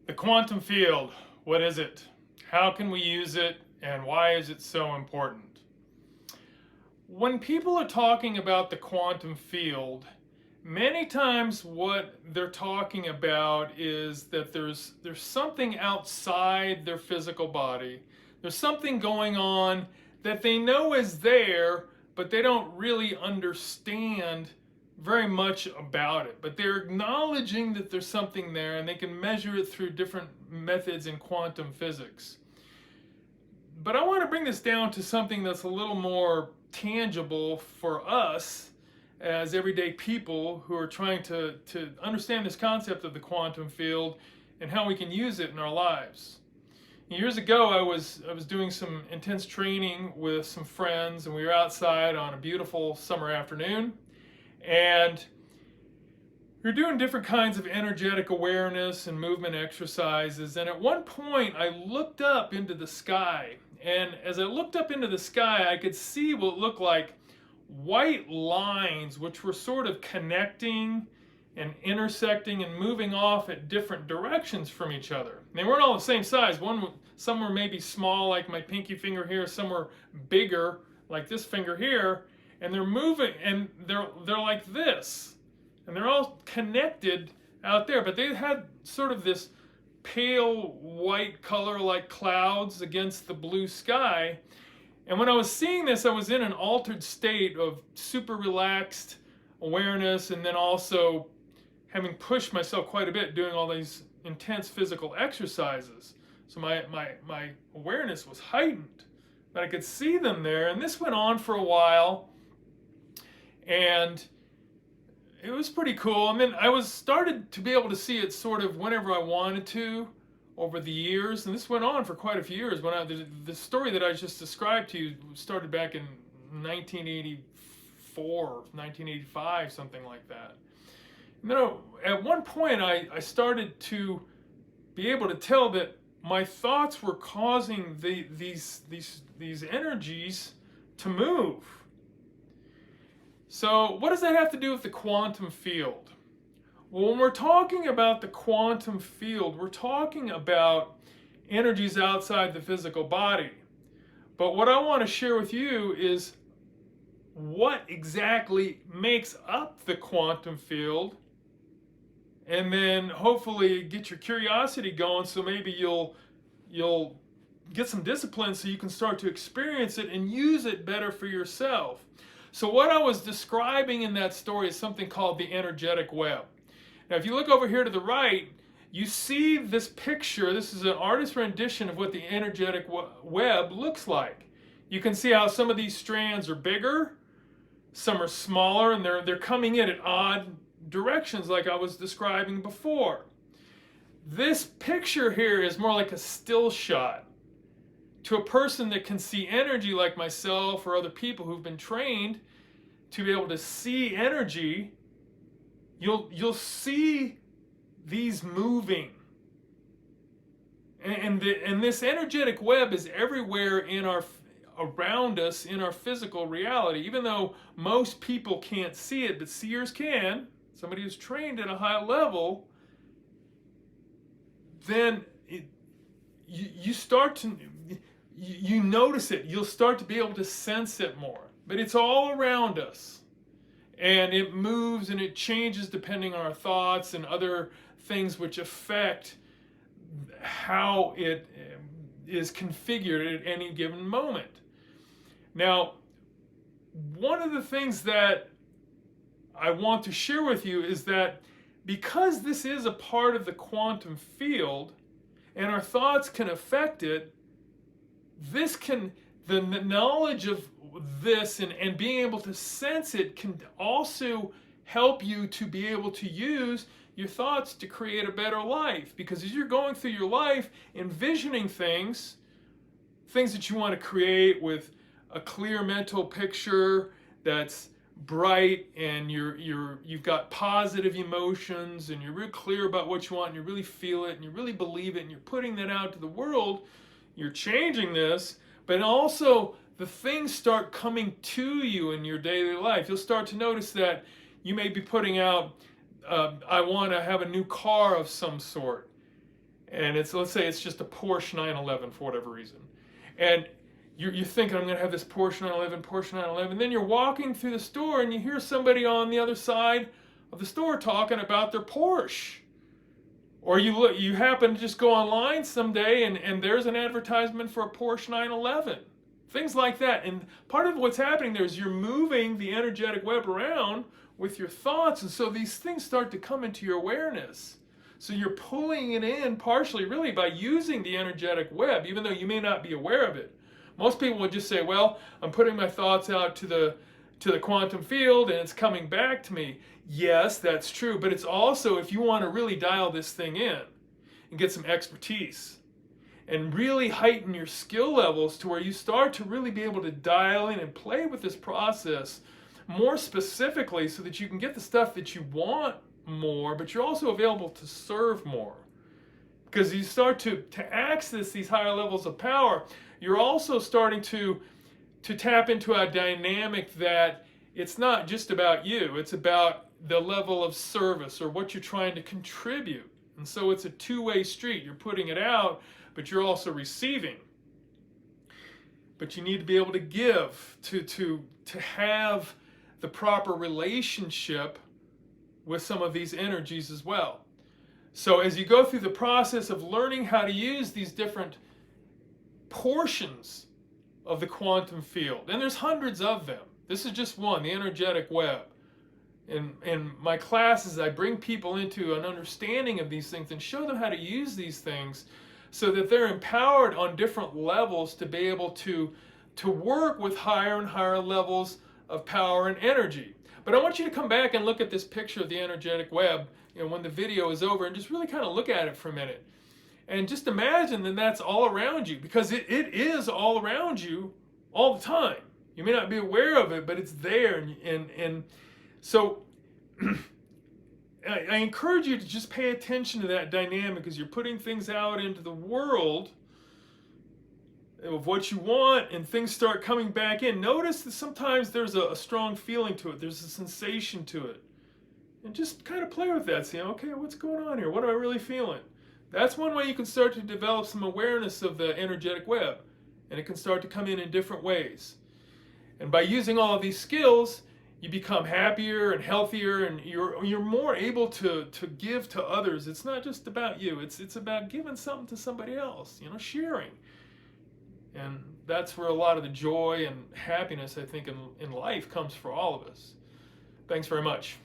The quantum field, what is it? How can we use it? And why is it so important? When people are talking about the quantum field, many times what they're talking about is that there's something outside their physical body. There's something going on that they know is there, but they don't really understand very much about it. But they're acknowledging that there's something there and they can measure it through different methods in quantum physics. But I want to bring this down to something that's a little more tangible for us as everyday people who are trying to understand this concept of the quantum field and how we can use it in our lives. Years ago, I was doing some intense training with some friends, and we were outside on a beautiful summer afternoon, and we were doing different kinds of energetic awareness and movement exercises. And at one point, I looked up into the sky, and as I looked up into the sky, I could see what looked like white lines which were sort of connecting and intersecting and moving off at different directions from each other. They weren't all the same size. Some were maybe small, like my pinky finger here. Some were bigger, like this finger here. And they're moving, and they're like this, and they're all connected out there. But they had sort of this pale white color, like clouds against the blue sky. And when I was seeing this, I was in an altered state of super relaxed awareness, and then also having pushed myself quite a bit doing all these intense physical exercises. So my awareness was heightened, but I could see them there. And this went on for a while, and it was pretty cool. And then I was started to be able to see it sort of whenever I wanted to over the years, and this went on for quite a few years. The story that I just described to you started back in 1984, 1985, something like that. And then at one point, I started to be able to tell that my thoughts were causing these energies to move. So what does that have to do with the quantum field? Well, when we're talking about the quantum field, we're talking about energies outside the physical body. But what I want to share with you is what exactly makes up the quantum field, and then hopefully get your curiosity going, so maybe you'll get some discipline so you can start to experience it and use it better for yourself. So what I was describing in that story is something called the energetic web. Now, if you look over here to the right, you see this picture. This is an artist's rendition of what the energetic web looks like. You can see how some of these strands are bigger, some are smaller, and they're coming in at odd directions like I was describing before. This picture here is more like a still shot. To a person that can see energy like myself or other people who've been trained to be able to see energy, you'll see these moving. And this energetic web is everywhere around us in our physical reality. Even though most people can't see it, but seers can, somebody who's trained at a high level, then you start to, you notice it. You'll start to be able to sense it more. But it's all around us. And it moves and it changes depending on our thoughts and other things which affect how it is configured at any given moment. Now, one of the things that I want to share with you is that because this is a part of the quantum field and our thoughts can affect it, the knowledge of this and being able to sense it can also help you to be able to use your thoughts to create a better life. Because as you're going through your life, envisioning things that you want to create with a clear mental picture that's bright, and you've got positive emotions, and you're real clear about what you want, and you really feel it, and you really believe it, and you're putting that out to the world, you're changing this. But also the things start coming to you in your daily life. You'll start to notice that you may be putting out, I want to have a new car of some sort. and let's say it's just a Porsche 911 for whatever reason, and you're thinking, I'm going to have this Porsche 911. Then you're walking through the store and you hear somebody on the other side of the store talking about their Porsche. Or you happen to just go online someday and there's an advertisement for a Porsche 911. Things like that. And part of what's happening there is you're moving the energetic web around with your thoughts. And so these things start to come into your awareness. So you're pulling it in partially really by using the energetic web, even though you may not be aware of it. Most people would just say, well, I'm putting my thoughts out to the quantum field and it's coming back to me. Yes, that's true, but it's also, if you want to really dial this thing in and get some expertise and really heighten your skill levels to where you start to really be able to dial in and play with this process more specifically so that you can get the stuff that you want more, but you're also available to serve more. Because you start to access these higher levels of power, you're also starting to tap into a dynamic that it's not just about you, it's about the level of service or what you're trying to contribute. And so it's a two-way street. You're putting it out, but you're also receiving. But you need to be able to give, to have the proper relationship with some of these energies as well. So as you go through the process of learning how to use these different portions of the quantum field, and there's hundreds of them. This is just one, the energetic web. In my classes, I bring people into an understanding of these things and show them how to use these things so that they're empowered on different levels to be able to work with higher and higher levels of power and energy. But I want you to come back and look at this picture of the energetic web, when the video is over, and just really kind of look at it for a minute. And just imagine that that's all around you, because it is all around you all the time. You may not be aware of it, but it's there. And so I encourage you to just pay attention to that dynamic as you're putting things out into the world of what you want, and things start coming back in. Notice that sometimes there's a strong feeling to it. There's a sensation to it. And just kind of play with that. See, okay, what's going on here? What am I really feeling? That's one way you can start to develop some awareness of the energetic web. And it can start to come in different ways. And by using all of these skills, you become happier and healthier, and you're more able to give to others. It's not just about you. It's about giving something to somebody else, sharing. And that's where a lot of the joy and happiness, I think, in life comes for all of us. Thanks very much.